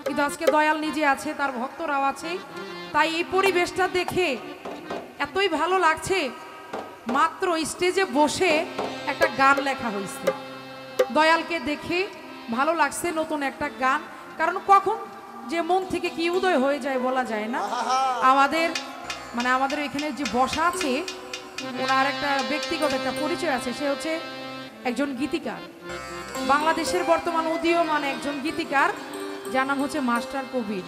কিন্তু আজকে দয়াল নিজে আছে, তার ভক্তরাও আছে, তাই এই পরিবেশটা দেখে এতই ভালো লাগছে। মাত্র স্টেজে বসে একটা গান লেখা হয়েছে, দয়ালকে দেখে ভালো লাগছে, নতুন একটা গান। কারণ কখন যে মন থেকে কি উদয় হয়ে যায় বলা যায় না। আমাদের এখানে যে বসা আছে ওনার একটা ব্যক্তিগত একটা পরিচয় আছে, সে হচ্ছে একজন গীতিকার, বাংলাদেশের বর্তমান উদীয়মান একজন গীতিকার, যার নাম হচ্ছে মাস্টার কবির।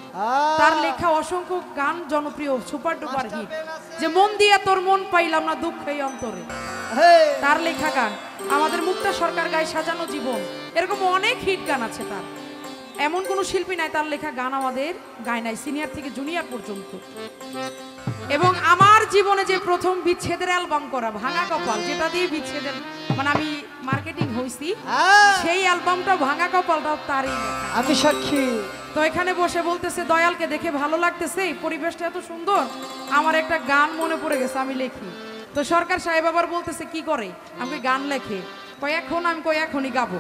তার লেখা অসংখ্য গান জনপ্রিয়, সুপার ডুপার হিট, যে মন দিয়া তোর মন পাইলাম না দুঃখ এই অন্তরে, তার লেখা গান। আমাদের মুক্তা সরকার গায়ে সাজানো জীবন, এরকম অনেক হিট গান আছে তার। এমন কোনো শিল্পী নাই তার লেখা গান আমাদের গায় নাই, সিনিয়র থেকে জুনিয়র পর্যন্ত। এবং আমার জীবনে যে প্রথম বিচ্ছেদের অ্যালবাম করা ভাঙা কপাল, যেটা দিয়ে বিচ্ছেদের আমি মার্কেটিং হইছি, সেই অ্যালবামটা ভাঙা কপালটাও তারই লেখা, আমি সাক্ষী। তো এখানে বসে বলতেছে দয়ালকে দেখে ভালো লাগতেছে, এই পরিবেশটা এত সুন্দর, আমার একটা গান মনে পড়ে গেছে, আমি লিখি। তো সরকার সাহেব আবার বলতেছে কি করে, আমি গান লেখে, এখন আমি এখনই গাবো,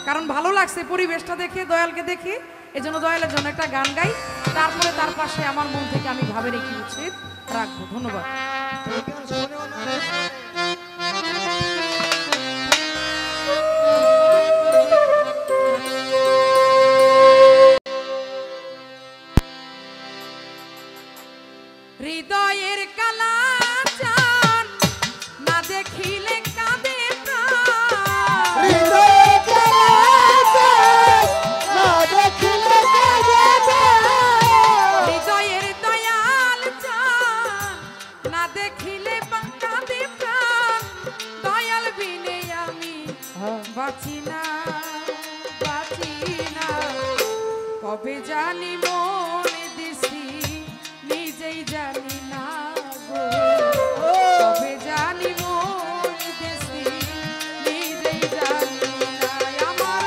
কারণ ভালো লাগছে পরিবেশটা দেখে, দয়ালকে দেখে, এজন্য দয়ালের জন্য একটা গান গাই। তারপরে তার পাশে আমার মন থেকে আমি ভাবে রেখে উচিত রাখবো। ধন্যবাদ। হৃদয়ের কালা চান না দেখিলে কাঁদে হৃদয়ের দয়াল চান না দেখিলে কাঁদে প্রাণ, দয়াল বিনে আমি বাঁচি না কবে জানি মনে দিছি নিজেই জানি না গো, কবে জানি মনে দিছি নিজেই জানি না। আমার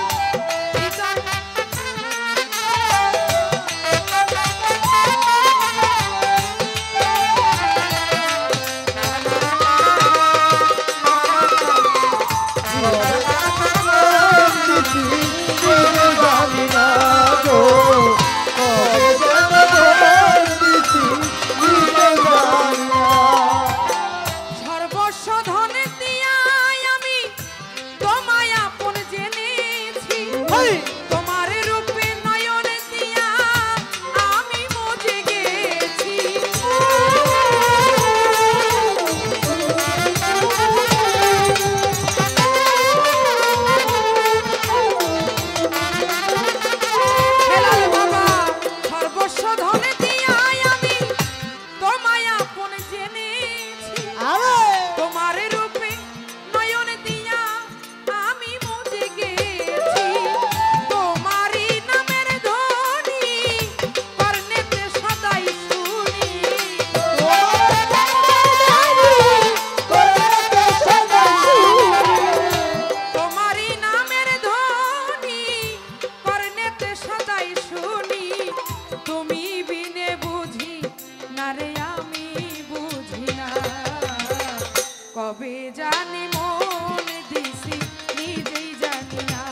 কবে জানি মনে দিছি নিজেই জানি না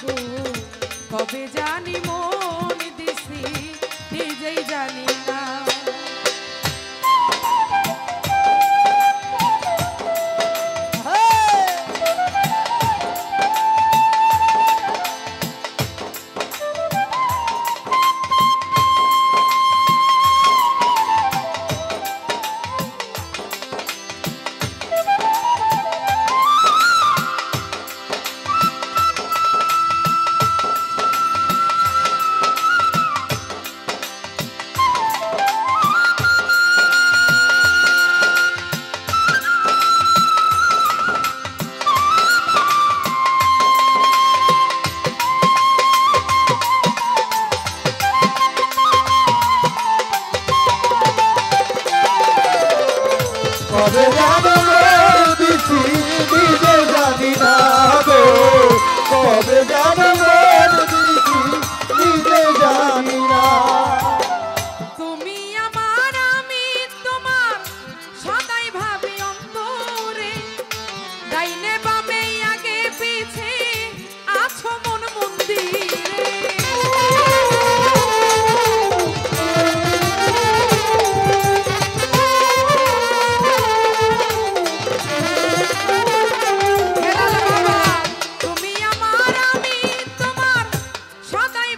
গো, কবে জানি মনে দিছি নিজেই জানি না।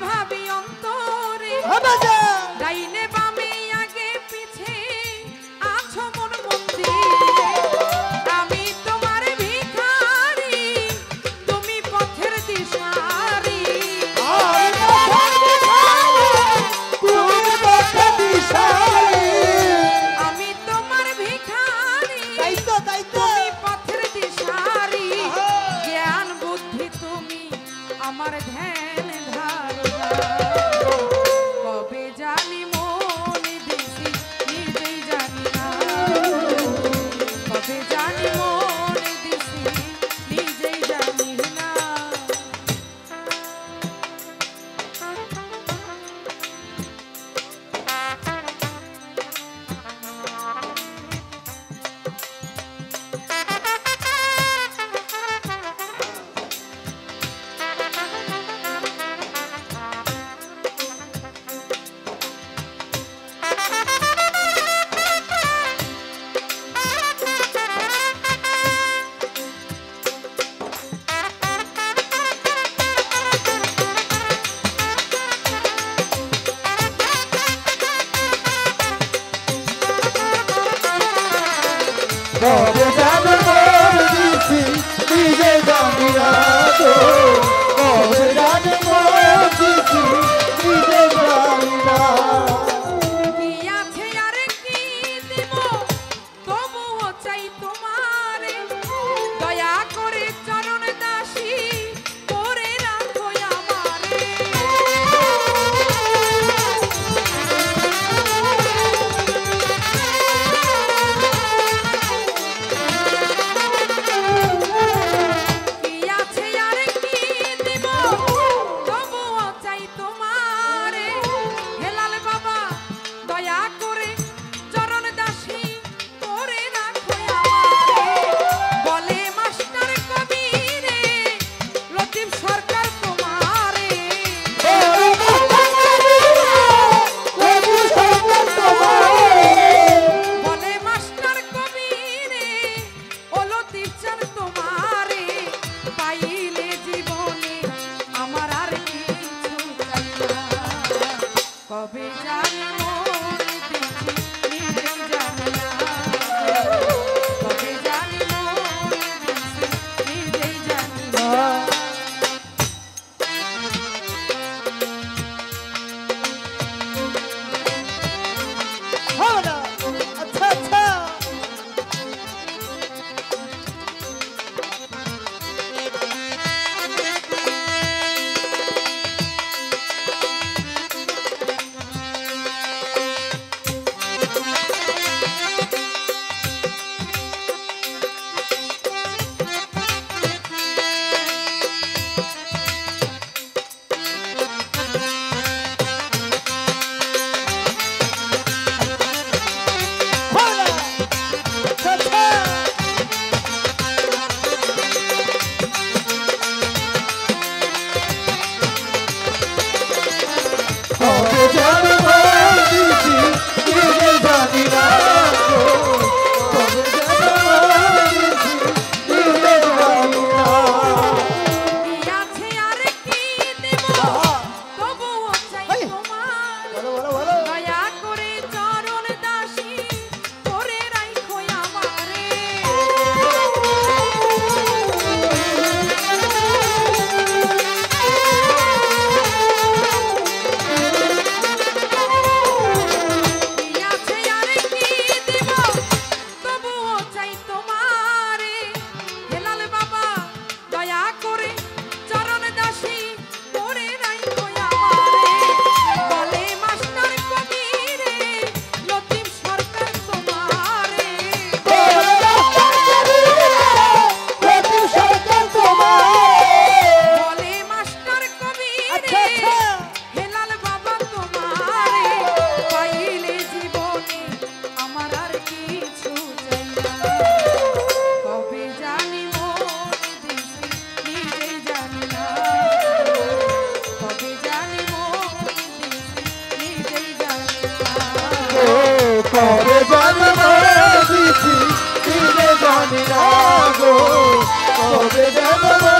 ভাবি অন্তরে ডাইনে বামে আগে পিছে আছো মন মন্দিরে আমি তোমার ভিখারি তুমি পথের দিশারি আমি তোমার ভিখারি তুমি পথের দিশারি জ্ঞান বুদ্ধি তুমি আমার ধ্যান ধারণা কবে জানি মন দিছি নিজেই জানি না কবে জানি মন দিছি নিজেই জানি না কবে জানি মন দিছি নিজে জানি না গো কবে জানি মন দিছি নিজে জানি না কি আছে আর কি দেব তবুও চাই তোমারে দয়া করে চরণ দাসী করে রাখো আমারে কি আছে আর কি দেব তবুও চাই তোমারে হেলাল বাবা দয়া করে চরণ দাসী করে রাখো আমারে বলে মাস্টার কবিরে লতিফ সরকার তোমারে বলে মাস্টার কবিরে ও লতিফ চান তোমারে পাইলে জীবনে আমার আর কিছু চাই না কবে জানি মন দিছি নিজেই জানি না কবে জানি মন দিছি নিজেই জানি না আচ্ছা আচ্ছা কবে জানি মন দিছি নিজে জানি না গো কবে জানি মন দিছি নিজে জানি না কি আছে আর কি দেব তবুও চাই তোমার বলো দয়া করে চরণ দাসী করে রাখো আমারে কি আছে আর কি দেব তবুও চাই তোমারে হেলাল বাবা দয়া করে চরণ দাসী করে রাখো আমারে বলে মাস্টার কবিরে লতিফ সরকার তোমারে বলে মাস্টার কবিরে হেলাল বাবা তোমারে পাইলে জীবনে আমার আর কিছু চাই না কবে জানি মন দিছি নিজেই জানি না কবে জানি মন দিছি নিজেই জানি না কবে জানি মন দিছি নিজে জানি না গো কবে জানি